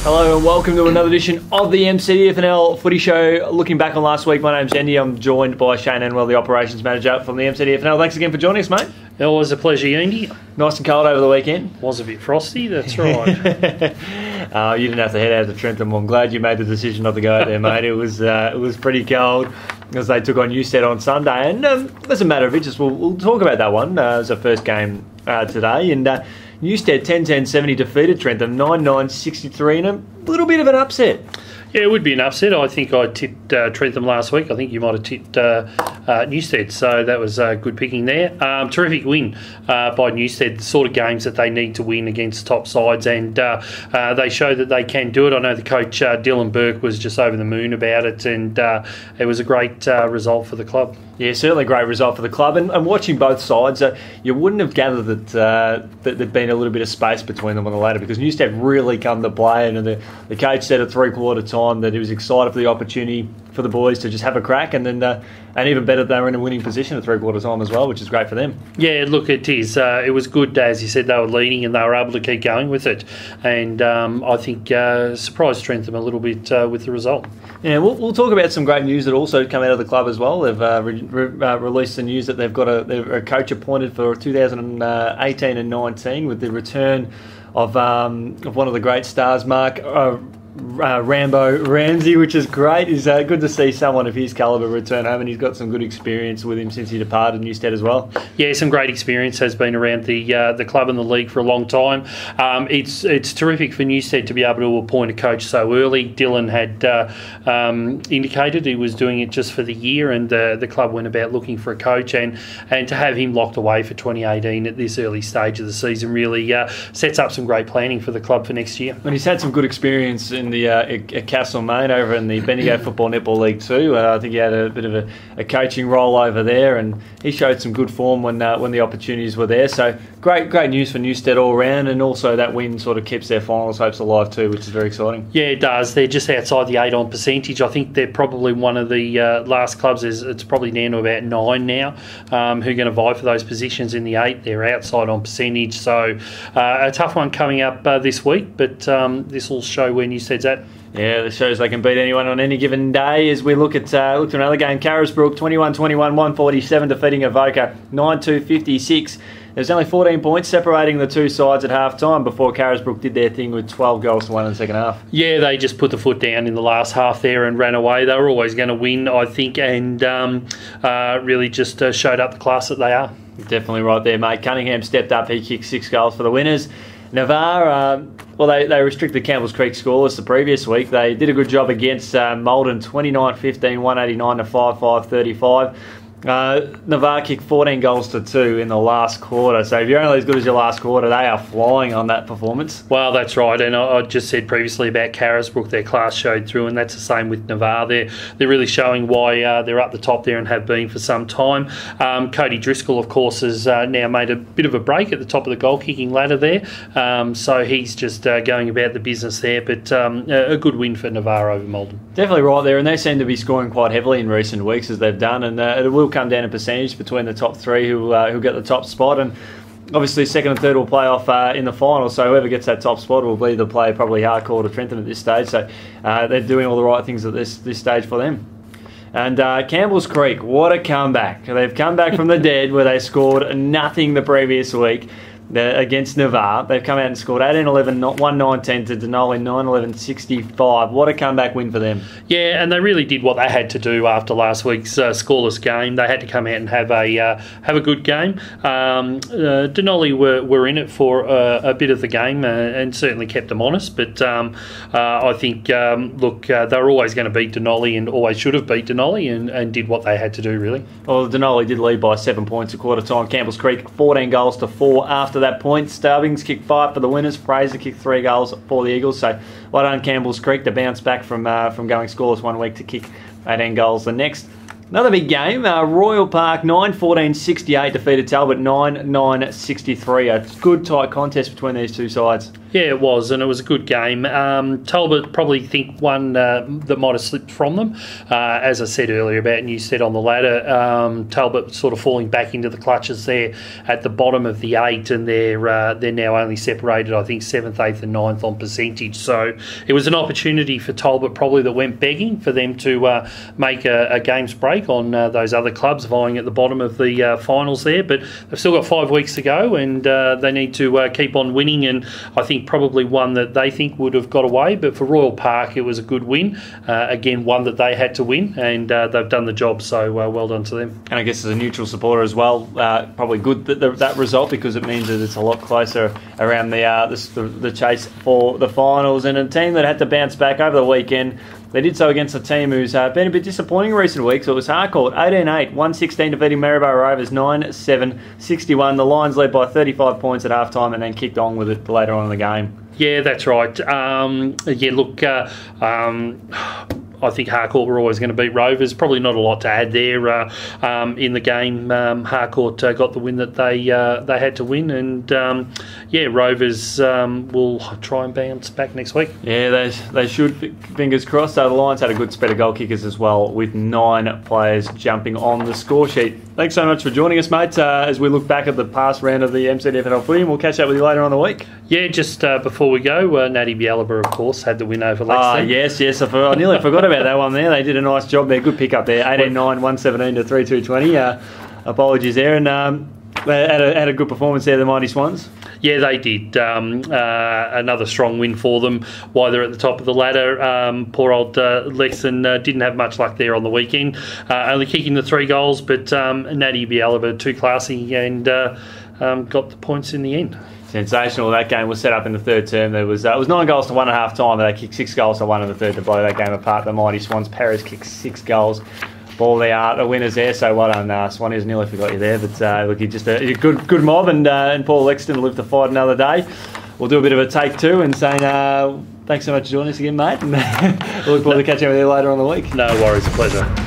Hello and welcome to another edition of the MCDFNL Footy Show. Looking back on last week, my name's Yeendy. I'm joined by Shane Enwell, the Operations Manager from the MCDFNL. Thanks again for joining us, mate. It was a pleasure, Yeendy. Nice and cold over the weekend. Was a bit frosty, that's right. You didn't have to head out to Trentham. I'm glad you made the decision not to go out there, mate. It was pretty cold as they took on Newstead on Sunday. And as a matter of interest, we'll talk about that one as a first game today. And Newstead 10-10-70 defeated Trentham 9-9-63 in a little bit of an upset. Yeah, it would be an upset. I think I tipped Trentham last week. I think you might have tipped Newstead, so that was good picking there. Terrific win by Newstead, the sort of games that they need to win against top sides, and they show that they can do it. I know the coach, Dylan Burke, was just over the moon about it, and it was a great result for the club. Yeah, certainly a great result for the club. And watching both sides, you wouldn't have gathered that there'd been a little bit of space between them on the ladder, because Newstead really come to play, and the coach said at three-quarter time that he was excited for the opportunity for the boys to just have a crack, and then and even better, they were in a winning position at three-quarter time as well, which is great for them. Yeah, look, it is. It was good, as you said, they were leading and they were able to keep going with it, and I think surprised Trentham a little bit with the result. Yeah, we'll talk about some great news that also come out of the club as well. They've released the news that they've got a coach appointed for 2018 and 19 with the return of one of the great stars, Mark Rambo Ramsey, which is great. It's good to see someone of his calibre return home, and he's got some good experience with him since he departed Newstead as well. Yeah, some great experience, has been around the club and the league for a long time. It's terrific for Newstead to be able to appoint a coach so early. Dylan had indicated he was doing it just for the year, and the club went about looking for a coach, and to have him locked away for 2018 at this early stage of the season really sets up some great planning for the club for next year. And he's had some good experience in the Castlemaine over in the Bendigo Football Netball League too. I think he had a bit of a coaching role over there, and he showed some good form when the opportunities were there. So great news for Newstead all round, and also that win sort of keeps their finals hopes alive too, which is very exciting. Yeah, it does. They're just outside the 8 on percentage. I think they're probably one of the last clubs. It's probably down to about 9 now who are going to vie for those positions in the 8. They're outside on percentage, so a tough one coming up this week, but this will show where Newstead's at. Yeah, this shows they can beat anyone on any given day. As we look at another game, Carisbrook 21-21, 147 defeating Avoca 9-2-56. There's only 14 points separating the two sides at half-time before Carisbrook did their thing with 12 goals to 1 in the second half. Yeah, they just put the foot down in the last half there and ran away. They were always going to win, I think, and really just showed up the class that they are. Definitely right there, mate. Cunningham stepped up. He kicked 6 goals for the winners. Navarre, they restricted Campbell's Creek scoreless the previous week. They did a good job against Maldon, 29-15, 189 to 5-5-35. Navarre kicked 14 goals to 2 in the last quarter. So if you're only as good as your last quarter, they are flying on that performance. Well, that's right. And I just said previously about Carisbrook, their class showed through, and that's the same with Navarre. They're really showing why they're up the top there and have been for some time. Cody Driscoll, of course, has now made a bit of a break at the top of the goal-kicking ladder there. So he's just going about the business there. But a good win for Navarre over Maldon. Definitely right there, and they seem to be scoring quite heavily in recent weeks as they've done, and it will come down in percentage between the top 3 who get the top spot, and obviously second and third will play off in the final, so whoever gets that top spot will be the play probably hardcore to Trentham at this stage, so they're doing all the right things at this stage for them. And Campbell's Creek, what a comeback. They've come back from the dead where they scored nothing the previous week against Navarre. They've come out and scored 18-11, 1-19 to Denali, 9-11-65. What a comeback win for them. Yeah, and they really did what they had to do after last week's scoreless game. They had to come out and have a good game. Denali were in it for a bit of the game and certainly kept them honest, but I think, they were always going to beat Denali and always should have beat Denali and did what they had to do, really. Well, Denali did lead by 7 points at quarter time. Campbell's Creek 14 goals to 4 after that point. Stubbings kicked 5 for the winners. Fraser kicked 3 goals for the Eagles. So well done Campbell's Creek to bounce back from going scoreless one week to kick 18 goals the next. Another big game. Royal Park 9-14-68 defeated Talbot 9-9-63. A good tight contest between these two sides. Yeah, it was, and it was a good game. Talbot probably think one that might have slipped from them. As I said earlier about Newstead on the ladder, Talbot sort of falling back into the clutches there at the bottom of the 8, and they're now only separated, I think, 7th, 8th and 9th on percentage. So it was an opportunity for Talbot probably that went begging for them to make a game's break on those other clubs vying at the bottom of the finals there. But they've still got 5 weeks to go, and they need to keep on winning, and I think probably one that they think would have got away. But for Royal Park, it was a good win. Again, one that they had to win, and they've done the job, so well done to them. And I guess as a neutral supporter as well, probably good that result, because it means that it's a lot closer around the chase for the finals. And a team that had to bounce back over the weekend, they did so against a team who's been a bit disappointing in recent weeks. It was Harcourt, 18-8, 116 defeating Maryborough Rovers 9-7-61. The Lions led by 35 points at halftime and then kicked on with it later on in the game. Yeah, that's right. I think Harcourt were always going to beat Rovers. Probably not a lot to add there in the game. Harcourt got the win that they had to win, and Rovers will try and bounce back next week. Yeah, they should. Fingers crossed. The Lions had a good spread of goal kickers as well, with 9 players jumping on the score sheet. Thanks so much for joining us, mate, as we look back at the past round of the MCDFNL Footy, and we'll catch up with you later on in the week. Yeah, just before we go, Natty Bialaba, of course, had the win over Lexington. Yes, I nearly forgot about that one there. They did a nice job there. Good pick up there. 18-9, 117 to 3-2-20. Apologies there, and they had a good performance there, the Mighty Swans. Yeah, they did. Another strong win for them while they're at the top of the ladder. Poor old Lexington didn't have much luck there on the weekend, only kicking the 3 goals, but Natty Bialaba too classy and got the points in the end. Sensational. That game was set up in the third term. It was 9 goals to 1 at half time, but they kicked 6 goals to 1 in the third to blow that game apart. The Mighty Swans. Paris kicked 6 goals. Ball the winners there, so well done, Swannies. Nearly forgot you there, but look, you're just a good mob, and Paul Lexington will live to fight another day. We'll do a bit of a take 2 and saying thanks so much for joining us again, mate, and we'll look forward to catching up with you later on the week. No worries, a pleasure.